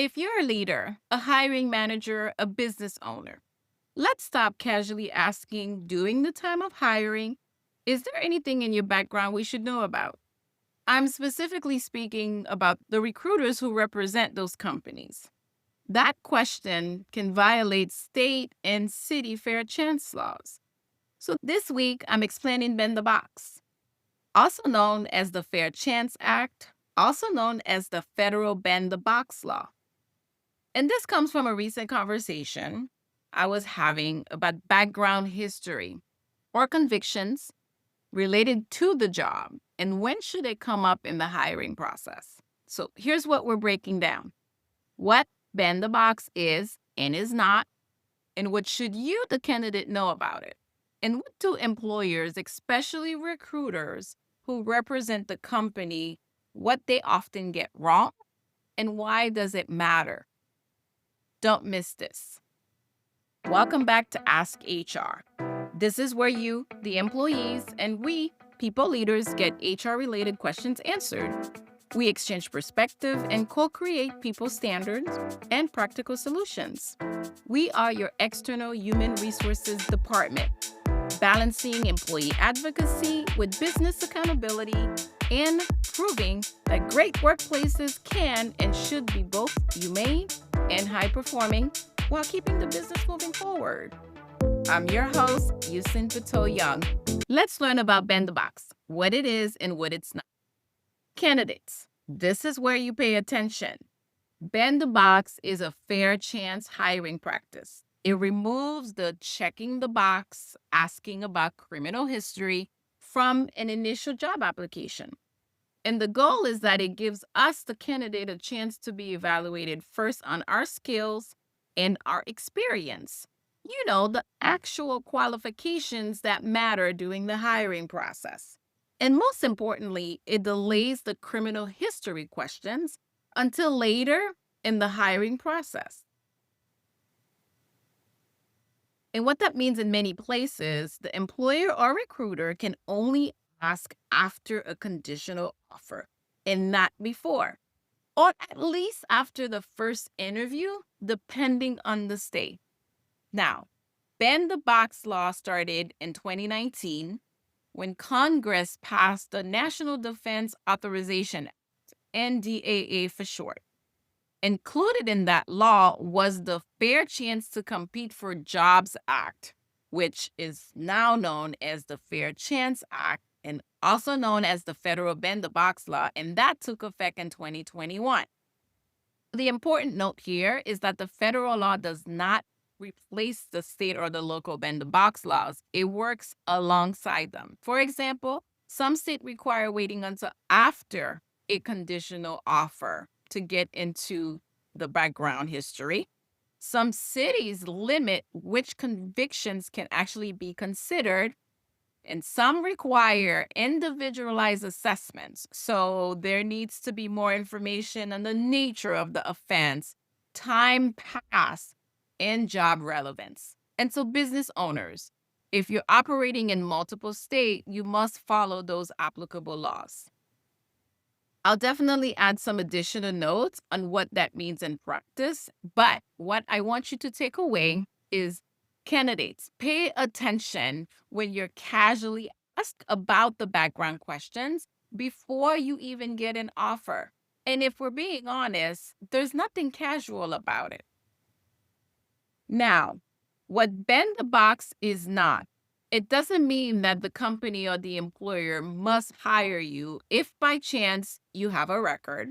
If you're a leader, a hiring manager, a business owner, let's stop casually asking during the time of hiring, is there anything in your background we should know about? I'm specifically speaking about the recruiters who represent those companies. That question can violate state and city fair chance laws. So this week, I'm explaining Bend the Box, also known as the Fair Chance Act, also known as the Federal Bend the Box Law. And this comes from a recent conversation I was having about background history or convictions related to the job and when should it come up in the hiring process. So here's what we're breaking down: what bend the box is and is not, and what should you, the candidate, know about it. And what do employers, especially recruiters who represent the company, what they often get wrong and why does it matter? Don't miss this. Welcome back to Ask HR. This is where you, the employees, and we, people leaders, get HR related questions answered. We exchange perspective and co create people standards and practical solutions. We are your external human resources department, balancing employee advocacy with business accountability and proving that great workplaces can and should be both humane and high performing while keeping the business moving forward. I'm your host, Yusin Pato Young. Let's learn about Bend the Box, what it is and what it's not. Candidates, this is where you pay attention. Bend the Box is a fair chance hiring practice. It removes the checking the box, asking about criminal history from an initial job application. And the goal is that it gives us, the candidate, a chance to be evaluated first on our skills and our experience. You know, the actual qualifications that matter during the hiring process. And most importantly, it delays the criminal history questions until later in the hiring process. And what that means in many places, the employer or recruiter can only ask after a conditional offer and not before, or at least after the first interview, depending on the state. Now, Bend the Box law started in 2019 when Congress passed the National Defense Authorization Act, NDAA for short. Included in that law was the Fair Chance to Compete for Jobs Act, which is now known as the Fair Chance Act and also known as the Federal Bend the Box Law, and that took effect in 2021. The important note here is that the federal law does not replace the state or the local bend the box laws. It works alongside them. For example, some states require waiting until after a conditional offer to get into the background history. Some cities limit which convictions can actually be considered, and some require individualized assessments. So there needs to be more information on the nature of the offense, time passed, and job relevance. And so, business owners, if you're operating in multiple states, you must follow those applicable laws. I'll definitely add some additional notes on what that means in practice. But what I want you to take away is, candidates, pay attention when you're casually asked about the background questions before you even get an offer. And if we're being honest, there's nothing casual about it. Now, what Bend the Box is not, it doesn't mean that the company or the employer must hire you if by chance you have a record.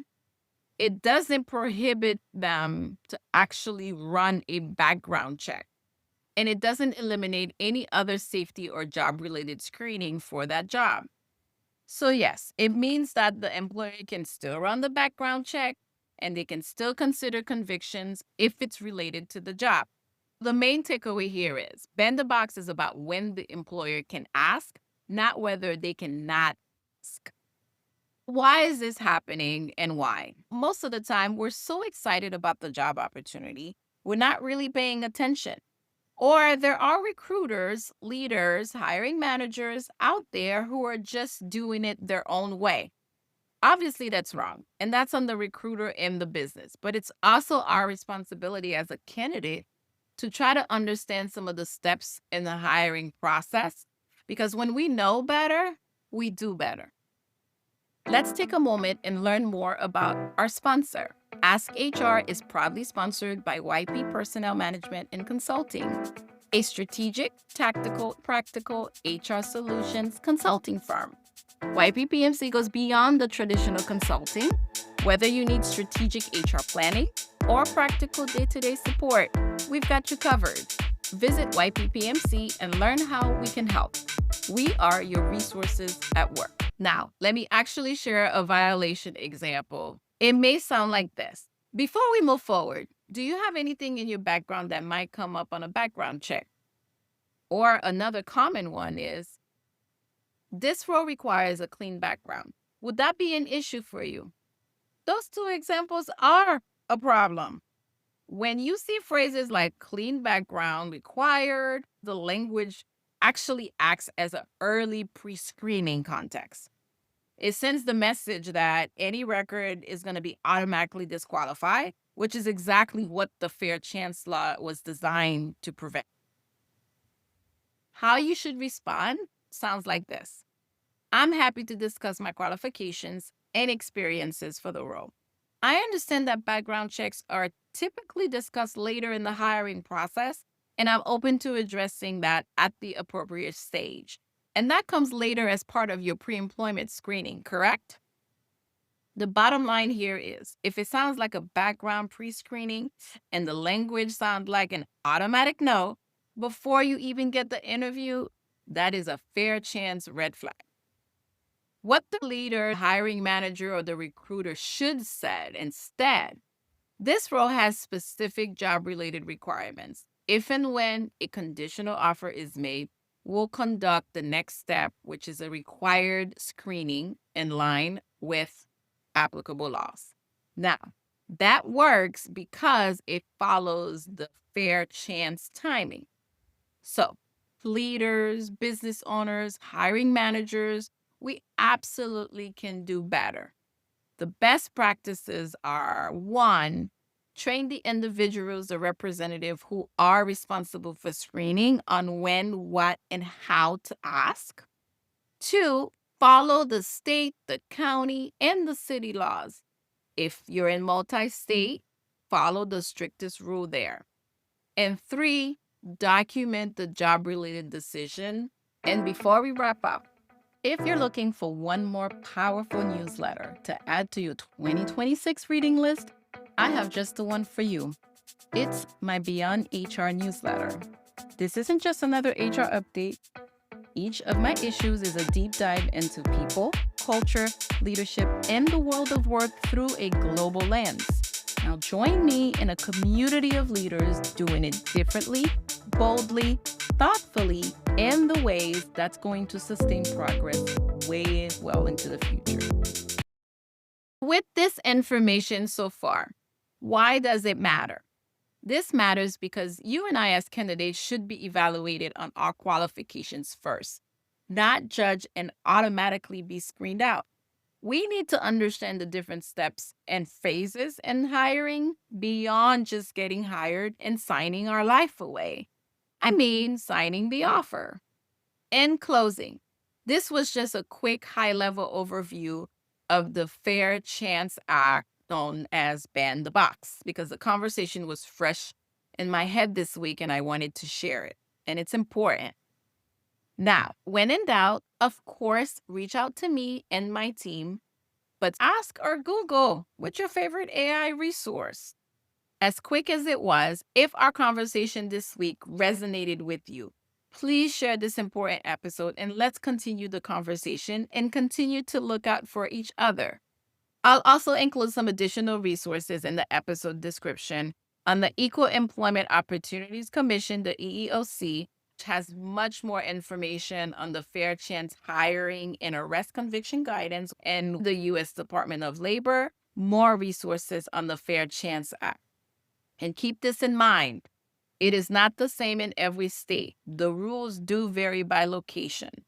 It doesn't prohibit them to actually run a background check. And it doesn't eliminate any other safety or job related screening for that job. So, yes, it means that the employer can still run the background check and they can still consider convictions if it's related to the job. The main takeaway here is bend the box is about when the employer can ask, not whether they cannot ask. Why is this happening and why? Most of the time, we're so excited about the job opportunity, we're not really paying attention. Or there are recruiters, leaders, hiring managers out there who are just doing it their own way. Obviously, that's wrong. And that's on the recruiter and the business. But it's also our responsibility as a candidate to try to understand some of the steps in the hiring process. Because when we know better, we do better. Let's take a moment and learn more about our sponsor. Ask HR is proudly sponsored by YP Personnel Management and Consulting, a strategic, tactical, practical HR solutions consulting firm. YPPMC goes beyond the traditional consulting. Whether you need strategic HR planning or practical day-to-day support, we've got you covered. Visit YPPMC and learn how we can help. We are your resources at work. Now, let me actually share a violation example. It may sound like this. Before we move forward, do you have anything in your background that might come up on a background check? Or another common one is, this role requires a clean background. Would that be an issue for you? Those two examples are a problem. When you see phrases like clean background required, the language actually acts as an early pre-screening context. It sends the message that any record is going to be automatically disqualified, which is exactly what the fair chance law was designed to prevent. How you should respond sounds like this. I'm happy to discuss my qualifications and experiences for the role. I understand that background checks are typically discussed later in the hiring process, and I'm open to addressing that at the appropriate stage. And that comes later as part of your pre-employment screening, correct? The bottom line here is, if it sounds like a background pre-screening and the language sounds like an automatic no before you even get the interview, that is a fair chance red flag. What the leader, hiring manager, or the recruiter should said instead, this role has specific job-related requirements. If and when a conditional offer is made, we'll conduct the next step, which is a required screening in line with applicable laws. Now, that works because it follows the fair chance timing. So, leaders, business owners, hiring managers, we absolutely can do better. The best practices are: one, train the individuals, the representative who are responsible for screening on when, what, and how to ask. Two, follow the state, the county, and the city laws. If you're in multi-state, follow the strictest rule there. And three, document the job-related decision. And before we wrap up, if you're looking for one more powerful newsletter to add to your 2026 reading list, I have just the one for you. It's my Beyond HR newsletter. This isn't just another HR update. Each of my issues is a deep dive into people, culture, leadership, and the world of work through a global lens. Now join me in a community of leaders doing it differently, boldly, thoughtfully, and the ways that's going to sustain progress way well into the future. With this information so far, why does it matter? This matters because you and I as candidates should be evaluated on our qualifications first, not judged and automatically be screened out. We need to understand the different steps and phases in hiring beyond just getting hired and signing our life away. I mean, signing the offer. In closing, this was just a quick high-level overview of the Fair Chance Act, known as Ban the Box, because the conversation was fresh in my head this week and I wanted to share it. And it's important. Now, when in doubt, of course, reach out to me and my team, but ask or Google what's your favorite AI resource. As quick as it was, if our conversation this week resonated with you, please share this important episode and let's continue the conversation and continue to look out for each other. I'll also include some additional resources in the episode description on the Equal Employment Opportunities Commission, the EEOC, which has much more information on the fair chance hiring and arrest conviction guidance, and the U.S. Department of Labor, more resources on the Fair Chance Act. And keep this in mind. It is not the same in every state. The rules do vary by location.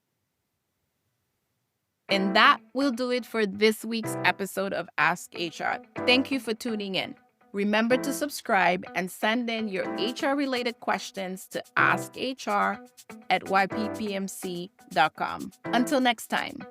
And that will do it for this week's episode of Ask HR. Thank you for tuning in. Remember to subscribe and send in your HR-related questions to askhr@yppmc.com. Until next time.